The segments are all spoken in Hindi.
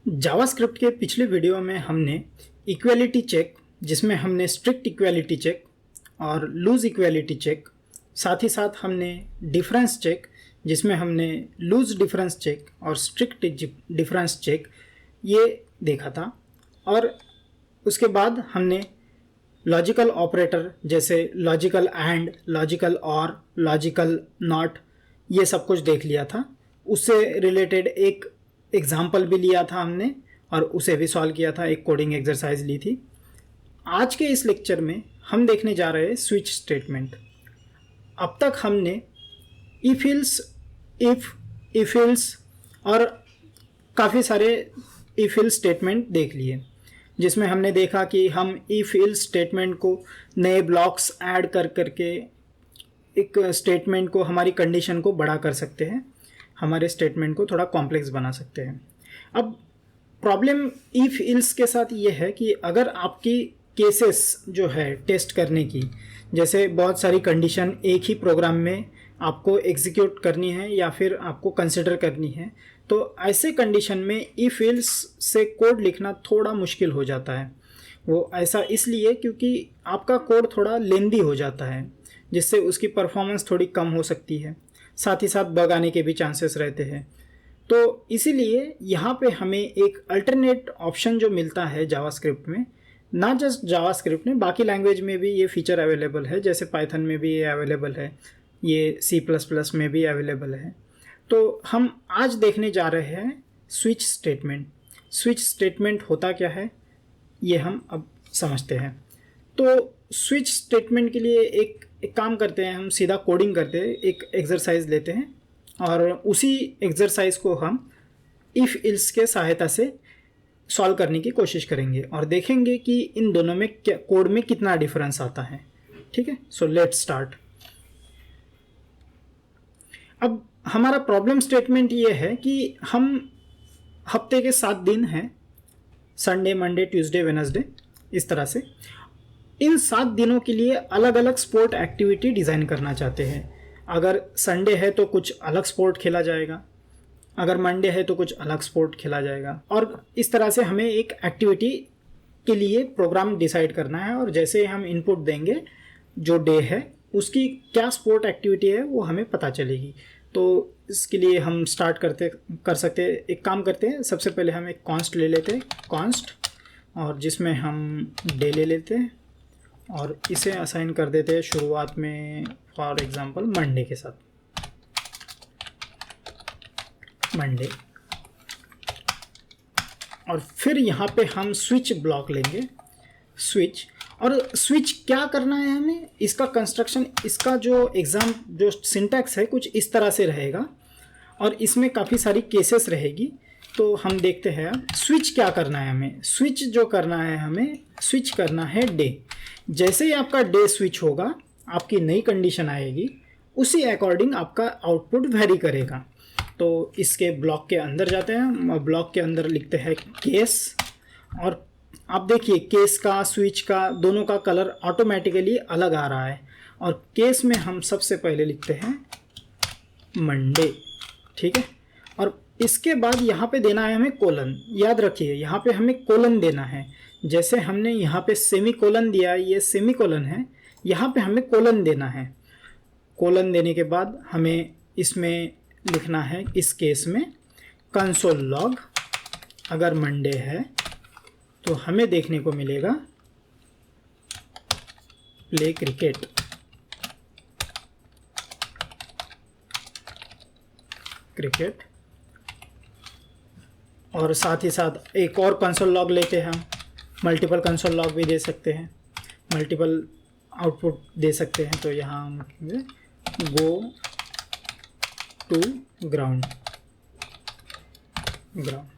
जावास्क्रिप्ट के पिछले वीडियो में हमने इक्वालिटी चेक, जिसमें हमने स्ट्रिक्ट इक्वालिटी चेक और लूज़ इक्वालिटी चेक, साथ ही साथ हमने डिफरेंस चेक जिसमें हमने लूज़ डिफरेंस चेक और स्ट्रिक्ट डिफरेंस चेक ये देखा था। और उसके बाद हमने लॉजिकल ऑपरेटर जैसे लॉजिकल एंड, लॉजिकल और, लॉजिकल नॉट ये सब कुछ देख लिया था। उससे रिलेटेड एक एग्जाम्पल भी लिया था हमने और उसे भी सॉल्व किया था, एक कोडिंग एक्सरसाइज ली थी। आज के इस लेक्चर में हम देखने जा रहे हैं स्विच स्टेटमेंट। अब तक हमने इफ इल्स और काफ़ी सारे इफ इल्स स्टेटमेंट देख लिए, जिसमें हमने देखा कि हम इफ इल्स स्टेटमेंट को नए ब्लॉक्स ऐड कर करके एक स्टेटमेंट को, हमारी कंडीशन को बड़ा कर सकते हैं, हमारे स्टेटमेंट को थोड़ा कॉम्प्लेक्स बना सकते हैं। अब प्रॉब्लम इफ इल्स के साथ ये है कि अगर आपकी केसेस जो है टेस्ट करने की, जैसे बहुत सारी कंडीशन एक ही प्रोग्राम में आपको एग्जीक्यूट करनी है या फिर आपको कंसिडर करनी है, तो ऐसे कंडीशन में इफ इल्स से कोड लिखना थोड़ा मुश्किल हो जाता है। वो ऐसा इसलिए क्योंकि आपका कोड थोड़ा लेंदी हो जाता है, जिससे उसकी परफॉर्मेंस थोड़ी कम हो सकती है, साथ ही साथ बग आने के भी चांसेस रहते हैं। तो इसीलिए यहाँ पे हमें एक अल्टरनेट ऑप्शन जो मिलता है जावास्क्रिप्ट में, ना जस्ट जावास्क्रिप्ट में, बाकी लैंग्वेज में भी ये फीचर अवेलेबल है, जैसे पाइथन में भी ये अवेलेबल है, ये C++ में भी अवेलेबल है। तो हम आज देखने जा रहे हैं स्विच स्टेटमेंट। स्विच स्टेटमेंट होता क्या है ये हम अब समझते हैं। तो स्विच स्टेटमेंट के लिए एक काम करते हैं, हम सीधा कोडिंग करते हैं, एक एक्सरसाइज लेते हैं और उसी एक्सरसाइज को हम इफ़ इल्स के सहायता से सॉल्व करने की कोशिश करेंगे और देखेंगे कि इन दोनों में क्या कोड में कितना डिफरेंस आता है। ठीक है, सो लेट्स स्टार्ट। अब हमारा प्रॉब्लम स्टेटमेंट ये है कि हम हफ्ते के 7 दिन हैं, संडे, मंडे, ट्यूसडे, वेडनेसडे, इस तरह से इन 7 दिनों के लिए अलग अलग स्पोर्ट एक्टिविटी डिज़ाइन करना चाहते हैं। अगर संडे है तो कुछ अलग स्पोर्ट खेला जाएगा, अगर मंडे है तो कुछ अलग स्पोर्ट खेला जाएगा, और इस तरह से हमें एक एक्टिविटी के लिए प्रोग्राम डिसाइड करना है। और जैसे हम इनपुट देंगे जो डे है उसकी क्या स्पोर्ट एक्टिविटी है वो हमें पता चलेगी। तो इसके लिए हम स्टार्ट कर सकते हैं, एक काम करते हैं, सबसे पहले हम एक कॉन्स्ट ले लेते हैं, कॉन्स्ट, और जिसमें हम डे ले लेते हैं और इसे असाइन कर देते हैं शुरुआत में, फॉर एग्जांपल मंडे के साथ, मंडे। और फिर यहाँ पे हम स्विच ब्लॉक लेंगे, स्विच। और स्विच क्या करना है हमें, इसका कंस्ट्रक्शन, इसका जो सिंटैक्स है कुछ इस तरह से रहेगा और इसमें काफ़ी सारी केसेस रहेगी। तो हम देखते हैं स्विच क्या करना है हमें। स्विच जो करना है हमें, स्विच करना है डे। जैसे ही आपका डे स्विच होगा, आपकी नई कंडीशन आएगी, उसी अकॉर्डिंग आपका आउटपुट वेरी करेगा। तो इसके ब्लॉक के अंदर जाते हैं, ब्लॉक के अंदर लिखते हैं केस, और आप देखिए केस का, स्विच का, दोनों का कलर ऑटोमेटिकली अलग आ रहा है। और केस में हम सबसे पहले लिखते हैं मंडे, ठीक है। और इसके बाद यहाँ पे देना है हमें कोलन। याद रखिए यहाँ पे हमें कोलन देना है। जैसे हमने यहाँ पे सेमी कोलन दिया, ये सेमी कोलन है, यहाँ पे हमें कोलन देना है। कोलन देने के बाद हमें इसमें लिखना है, इस केस में कंसोल लॉग, अगर मंडे है तो हमें देखने को मिलेगा प्ले क्रिकेट, क्रिकेट। और साथ ही साथ एक और कंसोल लॉग लेते हैं हम, मल्टीपल कंसोल लॉग भी दे सकते हैं, मल्टीपल आउटपुट दे सकते हैं। तो यहाँ हम गो टू ग्राउंड, ग्राउंड,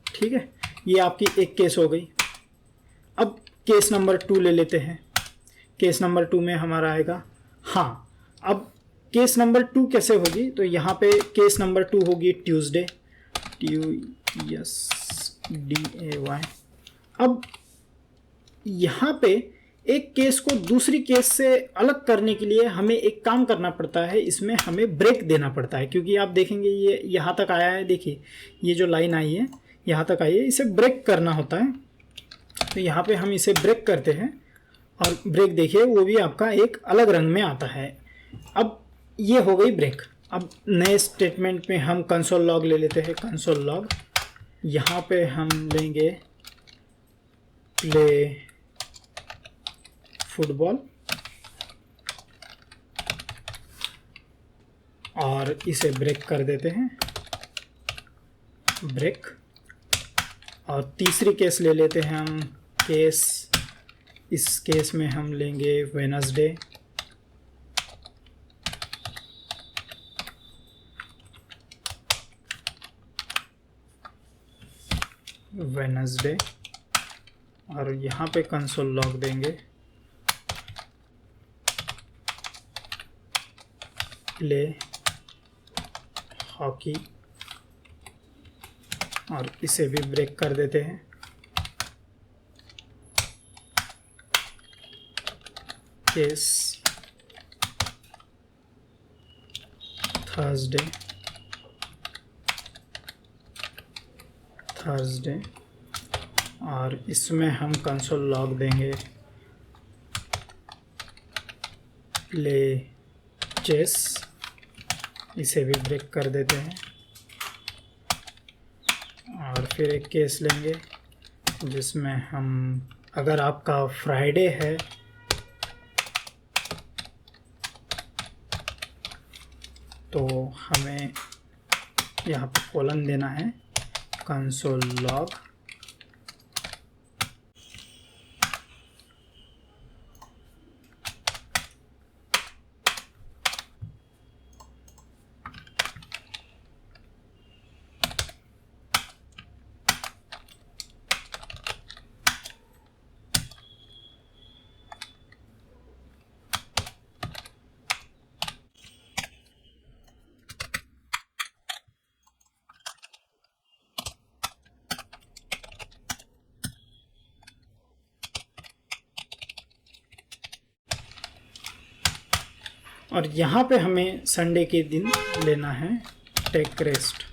ठीक है। ये आपकी एक केस हो गई। अब केस नंबर 2 ले लेते हैं। केस नंबर 2 में हमारा आएगा, हाँ, अब केस नंबर 2 कैसे होगी, तो यहाँ पे केस नंबर 2 होगी ट्यूसडे, TUSDAY। अब यहाँ पे एक केस को दूसरी केस से अलग करने के लिए हमें एक काम करना पड़ता है, इसमें हमें ब्रेक देना पड़ता है, क्योंकि आप देखेंगे ये यहाँ तक आया है, देखिए ये जो लाइन आई है यहाँ तक आइए, इसे ब्रेक करना होता है। तो यहाँ पे हम इसे ब्रेक करते हैं और ब्रेक देखिए वो भी आपका एक अलग रंग में आता है। अब ये हो गई ब्रेक। अब नए स्टेटमेंट में हम कंसोल लॉग ले लेते हैं। कंसोल लॉग, यहाँ पे हम लेंगे प्ले फुटबॉल और इसे ब्रेक कर देते हैं, ब्रेक। और तीसरी केस ले लेते हैं हम, केस, इस केस में हम लेंगे वेडनेसडे, वेडनेसडे, और यहाँ पे कंसोल लॉग देंगे प्ले हॉकी और इसे भी ब्रेक कर देते हैं। केस थर्सडे, थर्सडे, और इसमें हम कंसोल लॉग देंगे प्ले चेस, इसे भी ब्रेक कर देते हैं। और फिर एक केस लेंगे जिसमें हम, अगर आपका फ्राइडे है तो हमें यहाँ पर कॉलन देना है कंसोल लॉग और यहाँ पे हमें संडे के दिन लेना है take rest,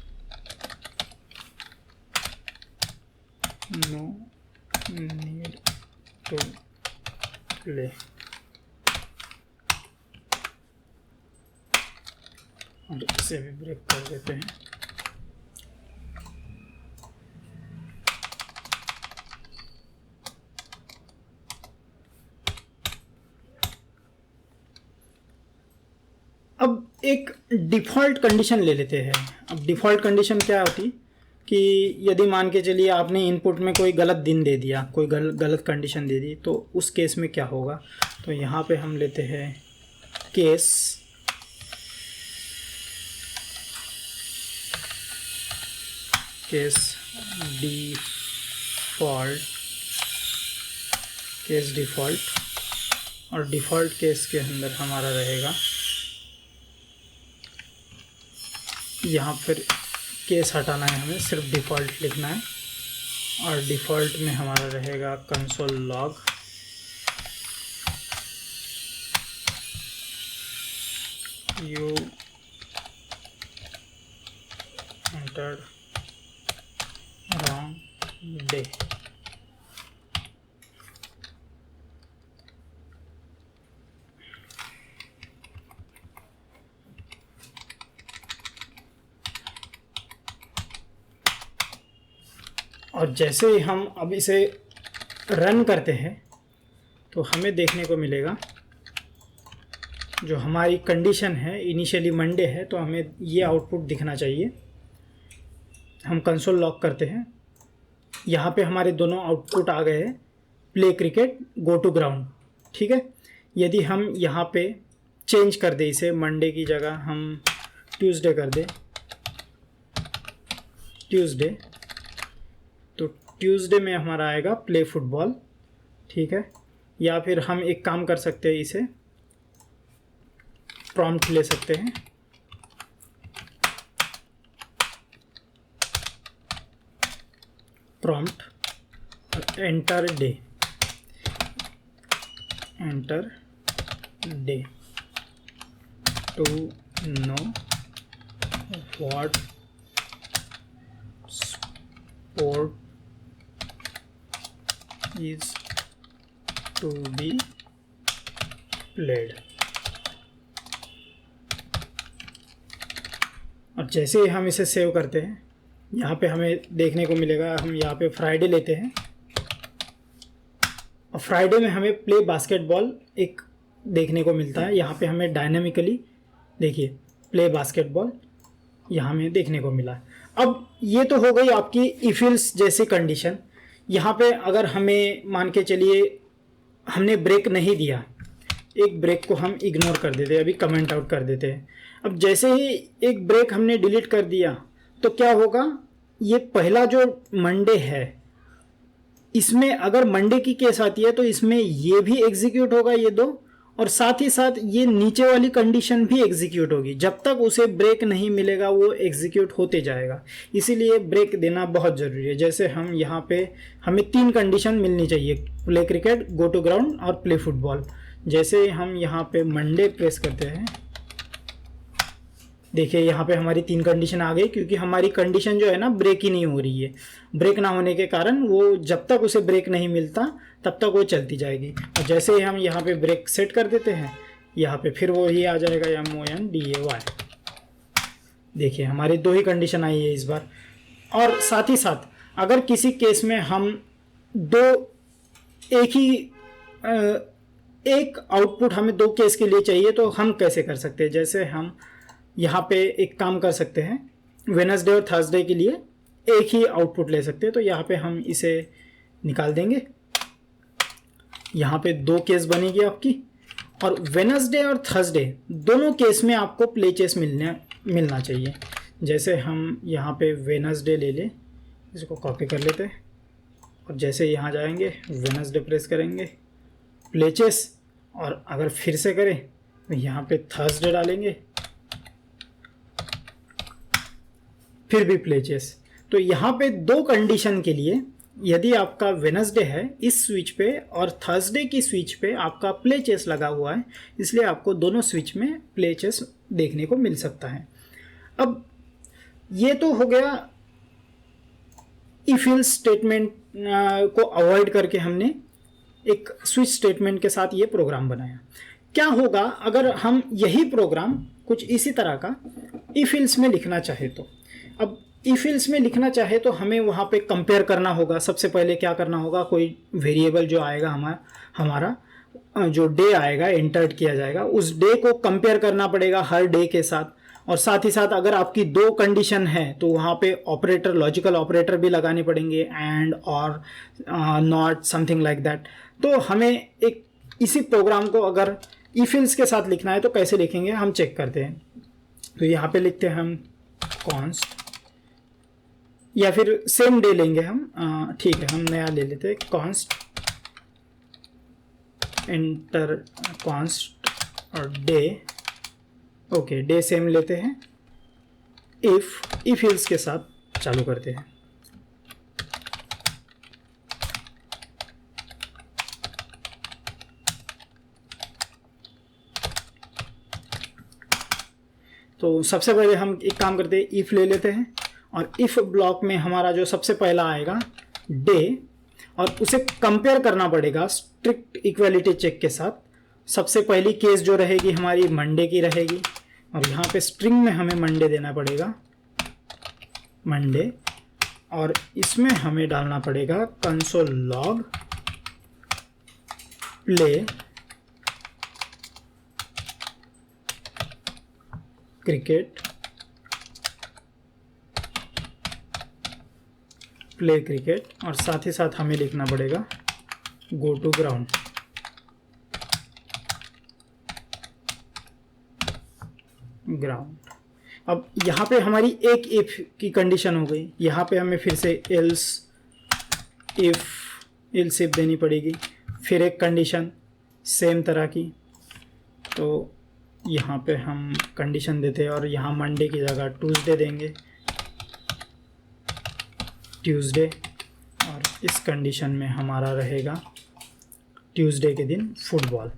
no need to play, और इसे भी ब्रेक कर देते हैं। अब एक डिफ़ॉल्ट कंडीशन ले लेते हैं। अब डिफ़ॉल्ट कंडीशन क्या होती कि यदि मान के चलिए आपने इनपुट में कोई गलत दिन दे दिया, कोई गलत कंडीशन दे दी, तो उस केस में क्या होगा। तो यहाँ पे हम लेते हैं केस डिफ़ॉल्ट, और डिफ़ॉल्ट केस के अंदर हमारा रहेगा, यहाँ फिर केस हटाना है, हमें सिर्फ डिफ़ॉल्ट लिखना है। और डिफ़ॉल्ट में हमारा रहेगा console log you entered wrong day. और जैसे ही हम अब इसे रन करते हैं तो हमें देखने को मिलेगा जो हमारी कंडीशन है इनिशियली मंडे है, तो हमें ये आउटपुट दिखना चाहिए। हम कंसोल लॉग करते हैं, यहाँ पे हमारे दोनों आउटपुट आ गए हैं, play cricket, go to ground. ठीक है, यदि हम यहाँ पे चेंज कर दें, इसे मंडे की जगह हम ट्यूसडे कर दें, ट्यूसडे, तो ट्यूसडे में हमारा आएगा प्ले फुटबॉल। ठीक है, या फिर हम एक काम कर सकते हैं, इसे प्रॉम्प्ट ले सकते हैं, prompt enter day, enter day to know what sport is to be played। और जैसे ही हम इसे सेव करते हैं, यहाँ पे हमें देखने को मिलेगा, हम यहाँ पे फ्राइडे लेते हैं और फ्राइडे में हमें प्ले बास्केटबॉल एक देखने को मिलता है। यहाँ पे हमें डायनामिकली देखिए प्ले बास्केटबॉल यहाँ में देखने को मिला। अब ये तो हो गई आपकी इफ एल्स जैसी कंडीशन। यहाँ पे अगर हमें मान के चलिए हमने ब्रेक नहीं दिया, एक ब्रेक को हम इग्नोर कर देते हैं, अभी कमेंट आउट कर देते हैं। अब जैसे ही एक ब्रेक हमने डिलीट कर दिया तो क्या होगा, ये पहला जो मंडे है इसमें अगर मंडे की केस आती है तो इसमें ये भी एग्जीक्यूट होगा ये दो, और साथ ही साथ ये नीचे वाली कंडीशन भी एग्जीक्यूट होगी। जब तक उसे ब्रेक नहीं मिलेगा वो एग्जीक्यूट होते जाएगा, इसीलिए ब्रेक देना बहुत ज़रूरी है। जैसे हम यहाँ पे हमें 3 कंडीशन मिलनी चाहिए, play cricket, go to ground और प्ले फुटबॉल। जैसे हम यहाँ पे मंडे प्रेस करते हैं, देखिए यहाँ पे हमारी 3 कंडीशन आ गई, क्योंकि हमारी कंडीशन जो है ना ब्रेक ही नहीं हो रही है। ब्रेक ना होने के कारण वो जब तक उसे ब्रेक नहीं मिलता तब तक वो चलती जाएगी। और जैसे ही हम यहाँ पे ब्रेक सेट कर देते हैं, यहाँ पे फिर वो ही आ जाएगा MONDAY। देखिए हमारी 2 ही कंडीशन आई है इस बार। और साथ ही साथ अगर किसी केस में हम एक आउटपुट हमें 2 केस के लिए चाहिए तो हम कैसे कर सकते हैं। जैसे हम यहाँ पे एक काम कर सकते हैं, वेडनेसडे और थर्सडे के लिए एक ही आउटपुट ले सकते हैं। तो यहाँ पे हम इसे निकाल देंगे, यहाँ पे 2 केस बनेगी आपकी, और वेडनेसडे और थर्सडे दोनों केस में आपको प्ले चेस मिलना चाहिए। जैसे हम यहाँ पे वेडनेसडे ले लें, इसको कॉपी कर लेते हैं और जैसे यहाँ जाएंगे वेडनेसडे प्रेस करेंगे प्ले चेस, और अगर फिर से करें तो यहाँ पे थर्सडे डालेंगे फिर भी प्ले चेस। तो यहाँ पे 2 कंडीशन के लिए यदि आपका वेडनेसडे है इस स्विच पे और थर्सडे की स्विच पे आपका प्ले चेस लगा हुआ है, इसलिए आपको दोनों स्विच में प्ले चेस देखने को मिल सकता है। अब ये तो हो गया इफ एल्स स्टेटमेंट को अवॉइड करके हमने एक स्विच स्टेटमेंट के साथ ये प्रोग्राम बनाया। क्या होगा अगर हम यही प्रोग्राम कुछ इसी तरह का इफ एल्स में लिखना चाहे तो। अब इफ एल्स में लिखना चाहे तो हमें वहाँ पे कंपेयर करना होगा। सबसे पहले क्या करना होगा, कोई वेरिएबल जो आएगा हमारा जो डे आएगा एंटर्ड किया जाएगा, उस डे को कंपेयर करना पड़ेगा हर डे के साथ। और साथ ही साथ अगर आपकी 2 कंडीशन है तो वहाँ पे ऑपरेटर, लॉजिकल ऑपरेटर भी लगाने पड़ेंगे, एंड और नॉट, समथिंग लाइक दैट। तो हमें एक इसी प्रोग्राम को अगर इफ एल्स के साथ लिखना है तो कैसे लिखेंगे हम चेक करते हैं। तो यहाँ पे लिखते हैं हम कॉन्स्ट, या फिर सेम डे लेंगे हम, ठीक है हम नया ले लेते हैं, कॉन्स्ट एंटर कॉन्स्ट और डे, ओके डे सेम लेते हैं, इफ एल्स के साथ चालू करते हैं। तो सबसे पहले हम एक काम करते हैं, इफ ले लेते हैं और इफ ब्लॉक में हमारा जो सबसे पहला आएगा डे, और उसे कंपेयर करना पड़ेगा स्ट्रिक्ट इक्वालिटी चेक के साथ। सबसे पहली केस जो रहेगी हमारी मंडे की रहेगी, और यहाँ पे स्ट्रिंग में हमें मंडे देना पड़ेगा, मंडे, और इसमें हमें डालना पड़ेगा console log play cricket, play cricket, और साथ ही साथ हमें लिखना पड़ेगा गो टू ग्राउंड। अब यहाँ पे हमारी एक इफ की कंडीशन हो गई, यहाँ पे हमें फिर से एल्स इफ देनी पड़ेगी, फिर एक कंडीशन सेम तरह की। तो यहाँ पे हम कंडीशन देते हैं और यहाँ मंडे की जगह ट्यूसडे देंगे, ट्यूसडे, और इस कंडीशन में हमारा रहेगा ट्यूसडे के दिन फुटबॉल,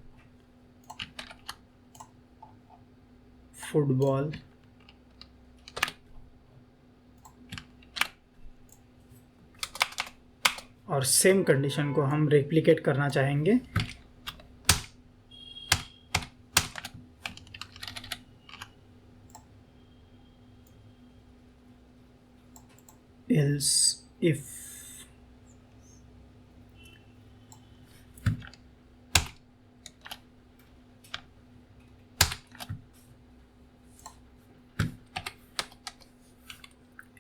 और सेम कंडीशन को हम रेप्लिकेट करना चाहेंगे else if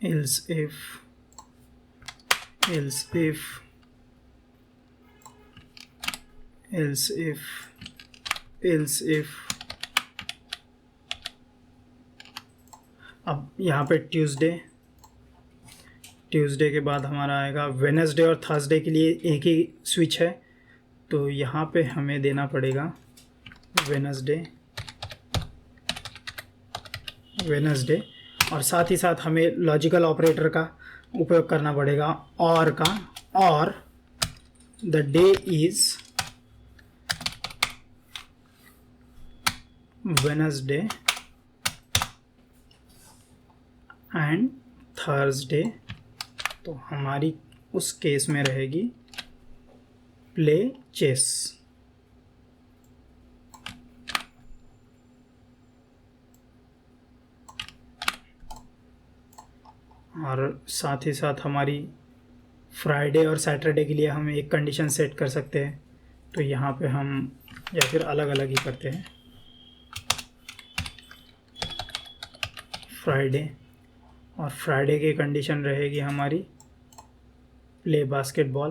else if else if else if else if अब यहाँ पे ट्यूसडे के बाद हमारा आएगा वेडनेसडे और थर्सडे के लिए एक ही स्विच है, तो यहाँ पे हमें देना पड़ेगा वेडनेसडे और साथ ही साथ हमें लॉजिकल ऑपरेटर का उपयोग करना पड़ेगा और का, और the day is Wednesday and Thursday. तो हमारी उस केस में रहेगी प्ले चेस। और साथ ही साथ हमारी फ्राइडे और सैटरडे के लिए हम एक कंडीशन सेट कर सकते हैं, तो यहाँ पे हम या फिर अलग अलग ही करते हैं। फ्राइडे और फ्राइडे की कंडीशन रहेगी हमारी play basketball,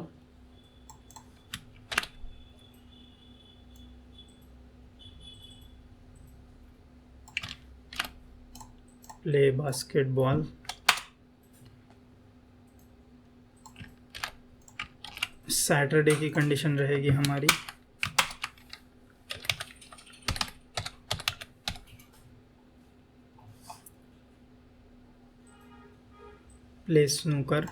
play basketball. Saturday की कंडीशन रहेगी हमारी प्ले स्नूकर।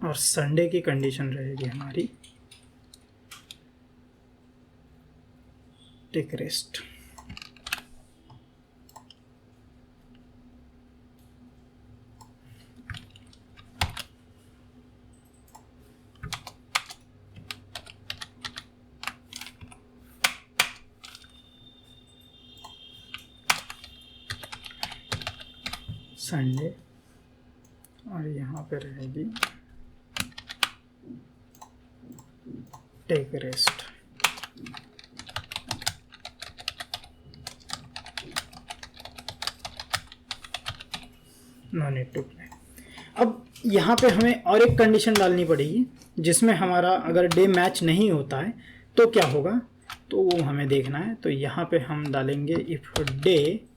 और संडे की कंडीशन रहेगी हमारी टेक रेस्ट। संडे और यहाँ पे रहेगी take rest. No need to play. अब यहाँ पे हमें और एक कंडीशन डालनी पड़ेगी जिसमें हमारा अगर डे मैच नहीं होता है तो क्या होगा, तो वो हमें देखना है। तो यहाँ पे हम डालेंगे इफ डे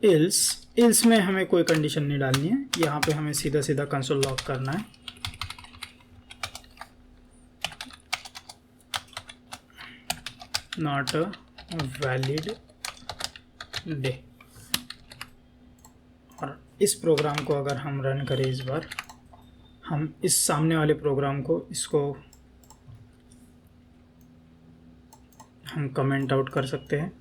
इल्स में हमें कोई कंडीशन नहीं डालनी है, यहाँ पे हमें सीधा सीधा कंसोल लॉग करना है। Not a valid day. और इस प्रोग्राम को अगर हम रन करें इस बार, हम इस सामने वाले प्रोग्राम को इसको हम कमेंट आउट कर सकते हैं।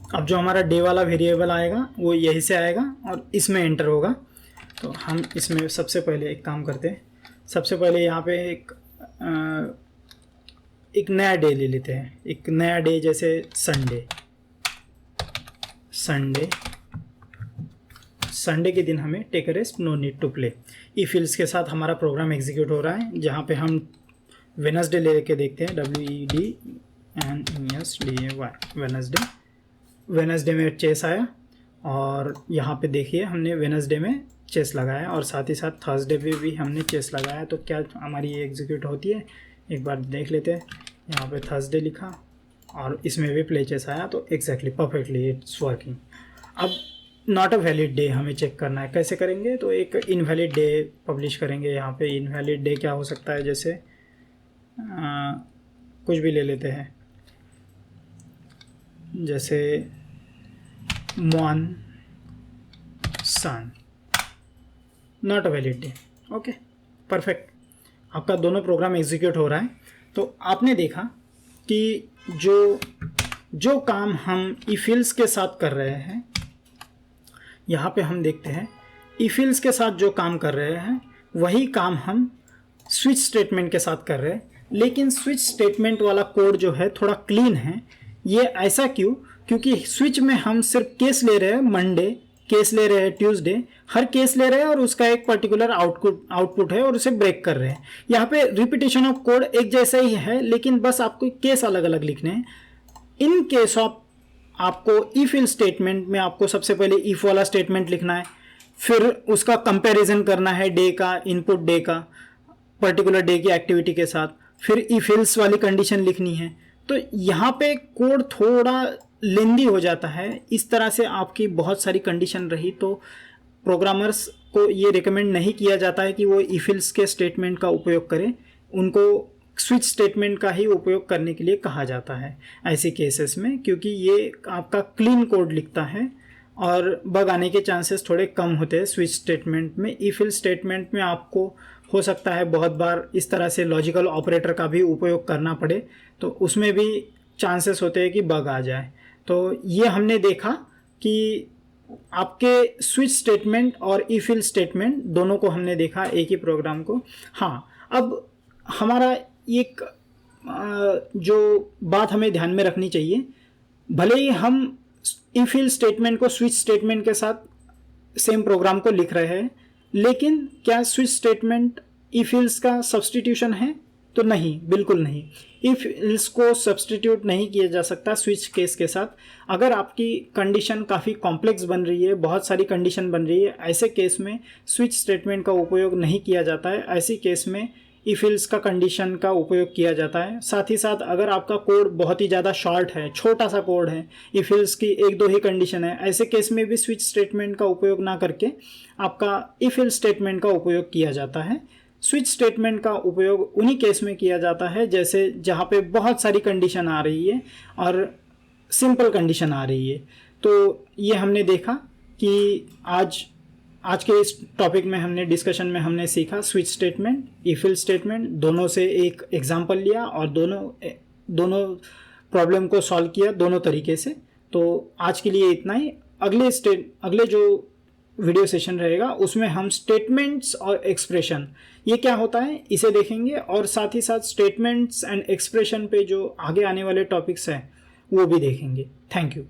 अब जो हमारा डे वाला वेरिएबल आएगा वो यहीं से आएगा और इसमें एंटर होगा। तो हम इसमें सबसे पहले एक काम करते हैं, सबसे पहले यहाँ पे एक नया डे ले लेते हैं। एक नया डे जैसे संडे के दिन हमें take a rest, no need to play. If else के साथ हमारा प्रोग्राम एग्जीक्यूट हो रहा है, जहाँ पे हम वेडनेसडे ले के देखते हैं, WEDNESDAY वेडनेसडे में चेस आया और यहाँ पे देखिए हमने वेडनेसडे में चेस लगाया और साथ ही साथ थर्सडे पे भी हमने चेस लगाया। तो क्या हमारी ये एग्जीक्यूट होती है, एक बार देख लेते हैं। यहाँ पे थर्सडे लिखा और इसमें भी प्ले चेस आया, तो एग्जैक्टली परफेक्टली इट्स वर्किंग। अब नॉट अ वैलिड डे हमें चेक करना है। कैसे करेंगे, तो एक इनवैलिड डे पब्लिश करेंगे। यहाँ पे इनवैलिड डे क्या हो सकता है, जैसे कुछ भी ले लेते हैं, जैसे Mon Sun, not a valid day. Okay, perfect, आपका दोनों प्रोग्राम एग्जीक्यूट हो रहा है। तो आपने देखा कि जो काम हम इफिल्स के साथ कर रहे हैं, यहाँ पे हम देखते हैं इफिल्स के साथ जो काम कर रहे हैं वही काम हम स्विच स्टेटमेंट के साथ कर रहे हैं, लेकिन स्विच स्टेटमेंट वाला कोड जो है थोड़ा क्लीन है। ये ऐसा क्यों? क्योंकि स्विच में हम सिर्फ केस ले रहे हैं, मंडे केस ले रहे हैं, ट्यूसडे, हर केस ले रहे हैं और उसका एक पर्टिकुलर आउटपुट है और उसे ब्रेक कर रहे हैं। यहाँ पे रिपीटेशन ऑफ कोड एक जैसा ही है, लेकिन बस आपको केस अलग अलग लिखने हैं। इन केस ऑफ आपको इफ इल स्टेटमेंट में आपको सबसे पहले इफ वाला स्टेटमेंट लिखना है, फिर उसका कंपैरिजन करना है डे का, इनपुट डे का पर्टिकुलर डे की एक्टिविटी के साथ, फिर इफ इल्स वाली कंडीशन लिखनी है। तो यहाँ पे कोड थोड़ा लेंदी हो जाता है। इस तरह से आपकी बहुत सारी कंडीशन रही तो प्रोग्रामर्स को ये रिकमेंड नहीं किया जाता है कि वो इफ इल्स के स्टेटमेंट का उपयोग करें, उनको स्विच स्टेटमेंट का ही उपयोग करने के लिए कहा जाता है ऐसे केसेस में, क्योंकि ये आपका क्लीन कोड लिखता है और बग आने के चांसेस थोड़े कम होते हैं स्विच स्टेटमेंट में। इफ इल स्टेटमेंट में आपको हो सकता है बहुत बार इस तरह से लॉजिकल ऑपरेटर का भी उपयोग करना पड़े, तो उसमें भी चांसेस होते हैं कि बग आ जाए। तो ये हमने देखा कि आपके स्विच स्टेटमेंट और इफ इल स्टेटमेंट दोनों को हमने देखा एक ही प्रोग्राम को। हाँ, अब हमारा एक जो बात हमें ध्यान में रखनी चाहिए, भले ही हम इफ इल स्टेटमेंट को स्विच स्टेटमेंट के साथ सेम प्रोग्राम को लिख रहे हैं, लेकिन क्या स्विच स्टेटमेंट इफ इल्स का सब्स्टिट्यूशन है? तो नहीं, बिल्कुल नहीं। इफ इल्स को सब्स्टिट्यूट नहीं किया जा सकता स्विच केस के साथ। अगर आपकी कंडीशन काफ़ी कॉम्प्लेक्स बन रही है, बहुत सारी कंडीशन बन रही है, ऐसे केस में स्विच स्टेटमेंट का उपयोग नहीं किया जाता है। ऐसी केस में इफ इल्स का कंडीशन का उपयोग किया जाता है। साथ ही साथ अगर आपका कोड बहुत ही ज़्यादा शॉर्ट है, छोटा सा कोड है, इफ इल्स की एक दो ही कंडीशन है, ऐसे केस में भी स्विच स्टेटमेंट का उपयोग ना करके आपका इफ इल स्टेटमेंट का उपयोग किया जाता है। स्विच स्टेटमेंट का उपयोग उन्हीं केस में किया जाता है जैसे जहाँ पे बहुत सारी कंडीशन आ रही है और सिंपल कंडीशन आ रही है। तो ये हमने देखा कि आज के इस टॉपिक में हमने डिस्कशन में हमने सीखा switch statement, if else statement, दोनों से एक एग्जांपल लिया और दोनों प्रॉब्लम को सॉल्व किया दोनों तरीके से। तो आज के लिए इतना ही। अगले जो वीडियो सेशन रहेगा उसमें हम स्टेटमेंट्स और एक्सप्रेशन, ये क्या होता है इसे देखेंगे, और साथ ही साथ स्टेटमेंट्स एंड एक्सप्रेशन पे जो आगे आने वाले टॉपिक्स हैं वो भी देखेंगे। Thank you.